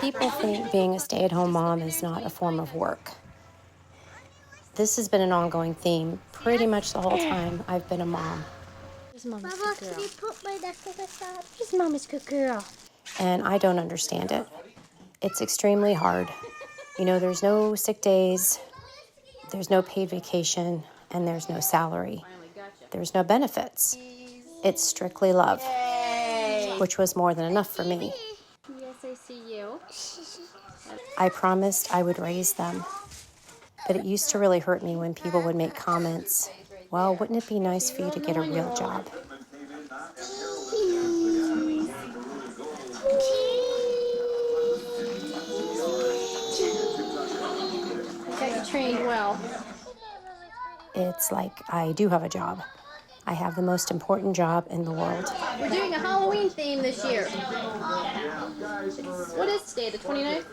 People think being a stay-at-home mom is not a form of work. This has been an ongoing theme pretty much the whole time I've been a mom. Mama, can you put my necklace up? Here's Mama's good girl. And I don't understand it. It's extremely hard. You know, there's no sick days, there's no paid vacation, and there's no salary. There's no benefits. It's strictly love, which was more than enough for me. Yes, I see you. I promised I would raise them, but it used to really hurt me when people would make comments, well, wouldn't it be nice for you to get a real job? Got you trained well. It's like I do have a job. I have the most important job in the world. We're doing a Halloween theme this year. What is today, the 29th?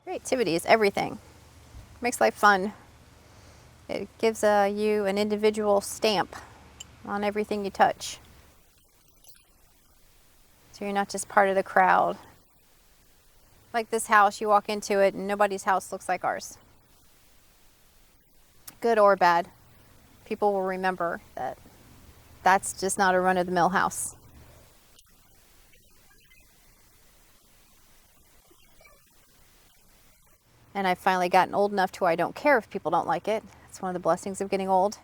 Creativity is everything. Makes life fun. It gives you an individual stamp on everything you touch. So you're not just part of the crowd. Like this house, you walk into it and nobody's house looks like ours. Good or bad, people will remember that that's just not a run-of-the-mill house. And I've finally gotten old enough to where I don't care if people don't like it. It's one of the blessings of getting old.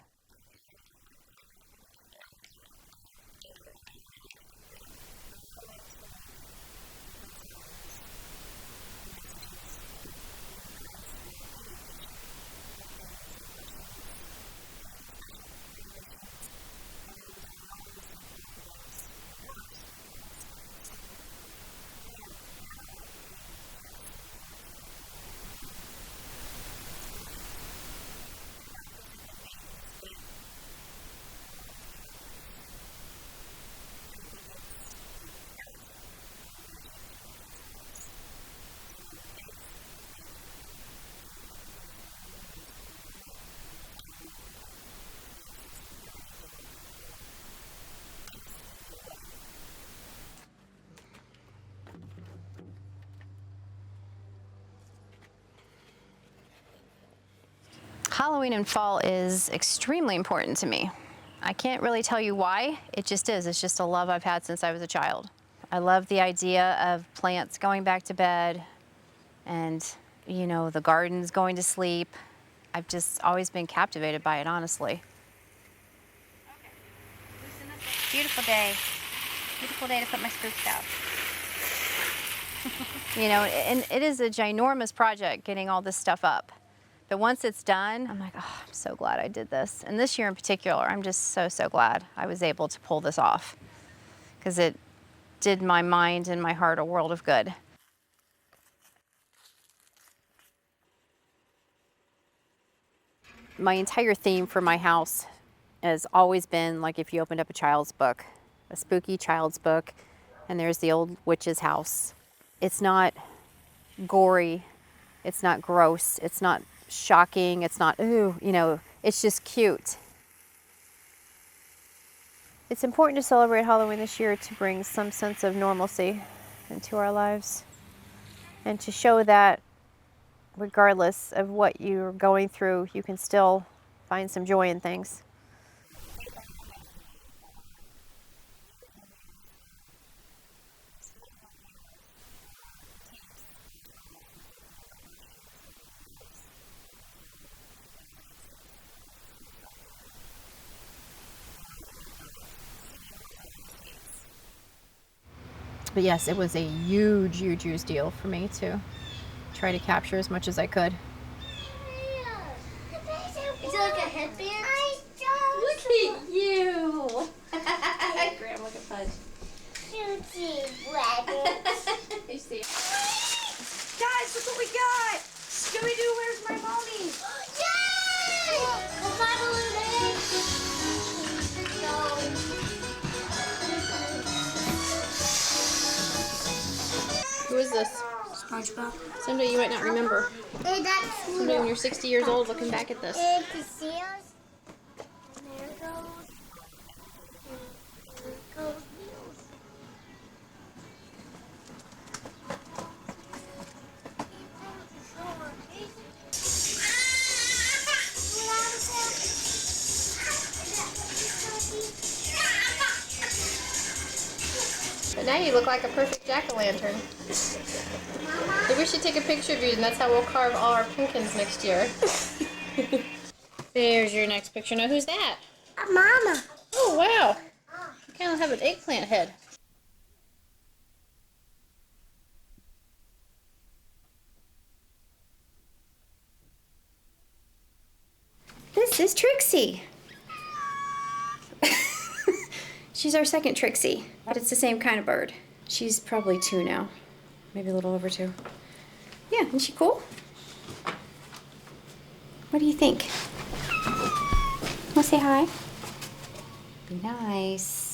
Halloween in fall is extremely important to me. I can't really tell you why, it just is. It's just a love I've had since I was a child. I love the idea of plants going back to bed and, you know, the gardens going to sleep. I've just always been captivated by it, honestly. Beautiful day. Beautiful day to put my spooks out. You know, and it is a ginormous project getting all this stuff up. But once it's done, I'm like, oh, I'm so glad I did this. And this year in particular, I'm just so glad I was able to pull this off because it did my mind and my heart a world of good. My entire theme for my house has always been like if you opened up a child's book, a spooky child's book, and there's the old witch's house. It's not gory, it's not gross, it's not shocking, it's not, ooh, you know, it's just cute. It's important to celebrate Halloween this year to bring some sense of normalcy into our lives and to show that regardless of what you're going through, you can still find some joy in things. But yes, it was a huge deal for me to try to capture as much as I could. Is it like a headband? Look at you! Graham, look at Fudge. You see? Guys, look what we got! Scooby-Doo, where's my mommy? Yay! Well, my balloon is... No. SpongeBob. Someday you might not remember. Hey, that's Someday when you're 60 years old looking back at this. Hey, to see us? There goes. There goes Meals. But now you look like a perfect jack-o'-lantern. Maybe we should take a picture of you, and that's how we'll carve all our pumpkins next year. There's your next picture. Now, who's that? Mama. Oh, wow. You kind of have an eggplant head. This is Trixie. She's our second Trixie, but it's the same kind of bird. She's probably 2 now, maybe a little over 2. Yeah, isn't she cool? What do you think? Want to say hi? Be nice.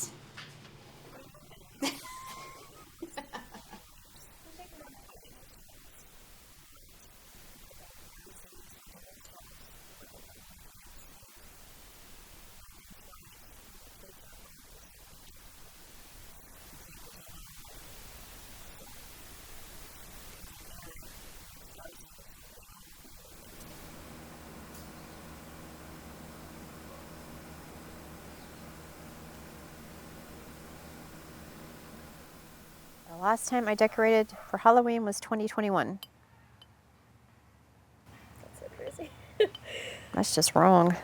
The last time I decorated for Halloween was 2021. That's so crazy. That's just wrong.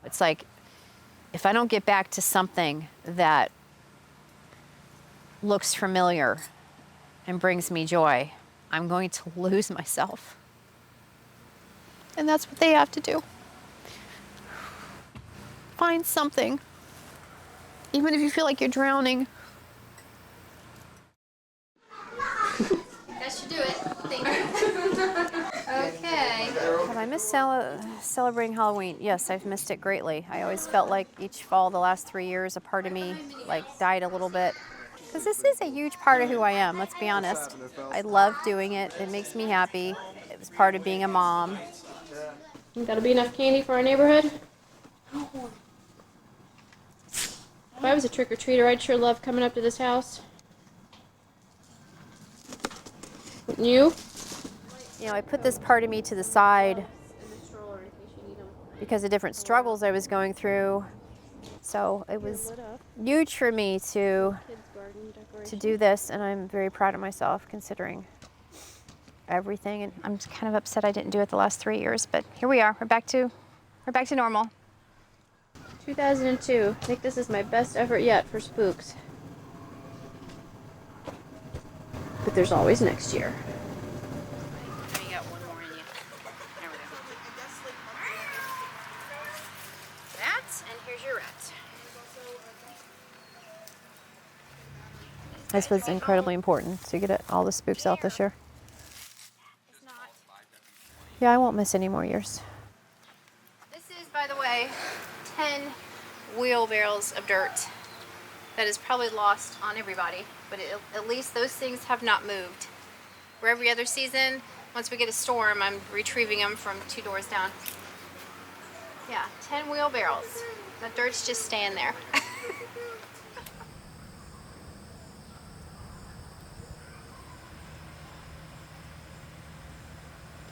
It's like, if I don't get back to something that looks familiar and brings me joy, I'm going to lose myself. And that's what they have to do. Find something. Even if you feel like you're drowning. That should do it. Thank you. Okay. Have I missed celebrating Halloween? Yes, I've missed it greatly. I always felt like each fall the last 3 years, a part of me died a little bit. Because this is a huge part of who I am, let's be honest. I love doing it. It makes me happy. It was part of being a mom. Think that'll be enough candy for our neighborhood? If I was a trick-or-treater, I'd sure love coming up to this house. Wouldn't you? You know, I put this part of me to the side because of different struggles I was going through. So it was huge for me to do this, and I'm very proud of myself considering everything. And I'm just kind of upset I didn't do it the last 3 years, but here we are. We're back to normal. 2002. I think this is my best effort yet for spooks. But there's always next year. You got one more in you. There we go. That, and here's your rat. This was incredibly important to get all the spooks out this year. Yeah, I won't miss any more years. This is, by the way, 10 wheelbarrows of dirt that is probably lost on everybody, but at least those things have not moved. Where every other season, once we get a storm, I'm retrieving them from 2 doors down. Yeah, 10 wheelbarrows. The dirt's just staying there.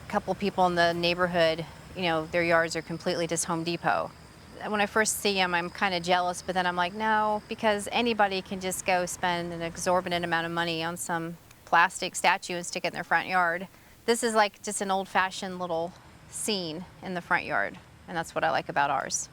A couple people in the neighborhood, you know, their yards are completely just Home Depot. When I first see them, I'm kind of jealous, but then I'm like, no, because anybody can just go spend an exorbitant amount of money on some plastic statue and stick it in their front yard. This is like just an old-fashioned little scene in the front yard, and that's what I like about ours.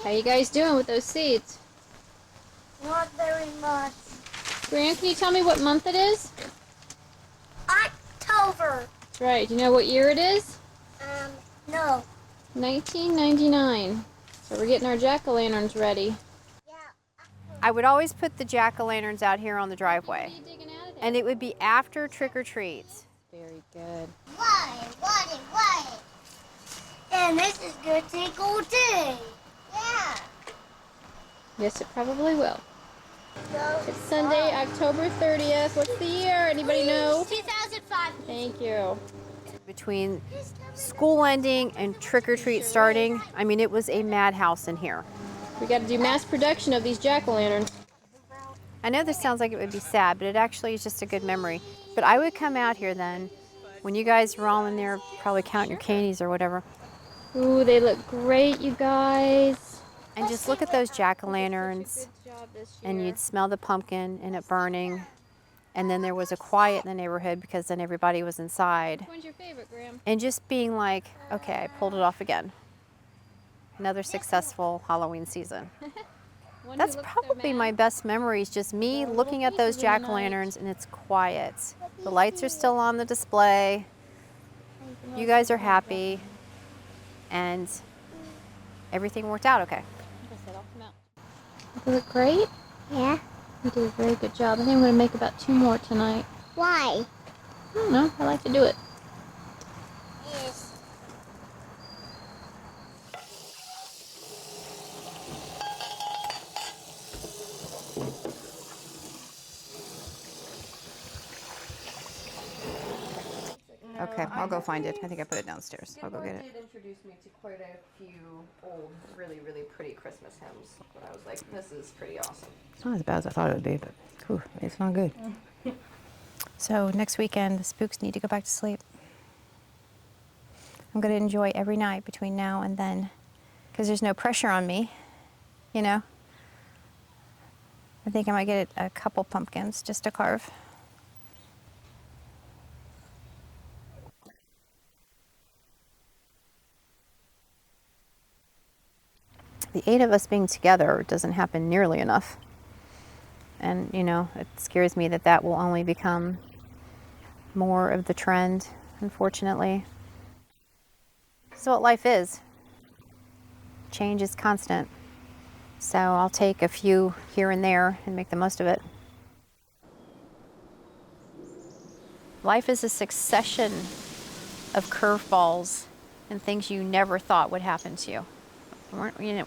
How you guys doing with those seeds? Not very much. Graham, can you tell me what month it is? October. That's right. Do you know what year it is? No. 1999. So we're getting our jack-o'-lanterns ready. Yeah. I would always put the jack-o'-lanterns out here on the driveway. What are you digging out of there? And it would be after trick-or-treats. Very good. Why? And this is gonna take all day. Yeah. Yes, it probably will. It's Sunday, October 30th. What's the year? Anybody know? 2005. Thank you. Between school ending and trick-or-treat starting, I mean, it was a madhouse in here. We got to do mass production of these jack-o'-lanterns. I know this sounds like it would be sad, but it actually is just a good memory. But I would come out here then, when you guys were all in there probably counting your candies or whatever, Ooh, they look great, you guys. and just look at those jack-o'-lanterns, Good job this and year. you'd smell the pumpkin and it burning. And then there was a quiet in the neighborhood because then everybody was inside. Which one's your favorite, Graham? And just being like, okay, I pulled it off again. Another successful Halloween season. One That's who looks so probably mad. my best memories, just me Little looking at those pieces in the night. jack-o'-lanterns and it's quiet. The lights are still on the display. You guys are happy. And everything worked out okay. Like I said, I'll come out. They look great. Yeah. You did a very good job. I think I'm going to make about 2 more tonight. Why? I don't know. I like to do it. Yes. Okay, I'll go find it. I think I put it downstairs. I'll go get it. Did introduce me to quite a few old, really, really pretty Christmas hymns. But I was like, this is pretty awesome. It's not as bad as I thought it would be, but whew, it's not good. So next weekend, the spooks need to go back to sleep. I'm going to enjoy every night between now and then because there's no pressure on me, you know. I think I might get a couple pumpkins just to carve. The 8 of us being together doesn't happen nearly enough. And, you know, it scares me that that will only become more of the trend, unfortunately. This is what life is. Change is constant. So I'll take a few here and there and make the most of it. Life is a succession of curveballs and things you never thought would happen to you.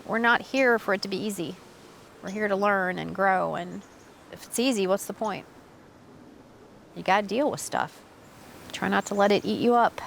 We're not here for it to be easy. We're here to learn and grow, and if it's easy, what's the point? You gotta deal with stuff. Try not to let it eat you up.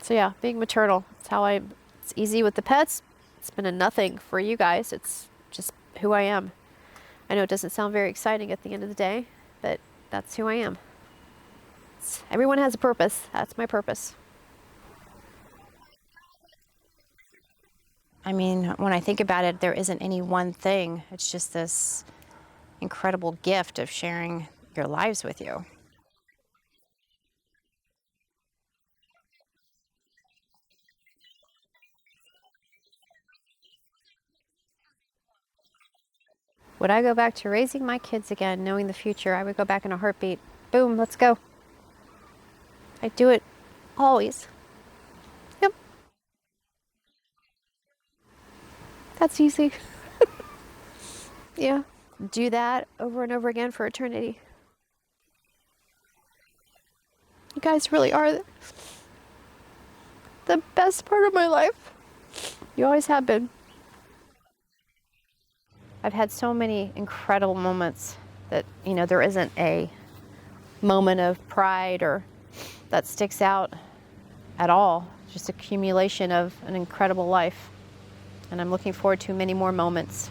So yeah, being maternal. It's easy with the pets. It's been a nothing for you guys. It's just who I am. I know it doesn't sound very exciting at the end of the day, but that's who I am. Everyone has a purpose. That's my purpose. I mean, when I think about it, there isn't any one thing. It's just this incredible gift of sharing your lives with you. Would I go back to raising my kids again, knowing the future? I would go back in a heartbeat. Boom, let's go. I'd do it always. Yep. That's easy. Yeah. Do that over and over again for eternity. You guys really are the best part of my life. You always have been. I've had so many incredible moments that, you know, there isn't a moment of pride or that sticks out at all. Just accumulation of an incredible life. And I'm looking forward to many more moments.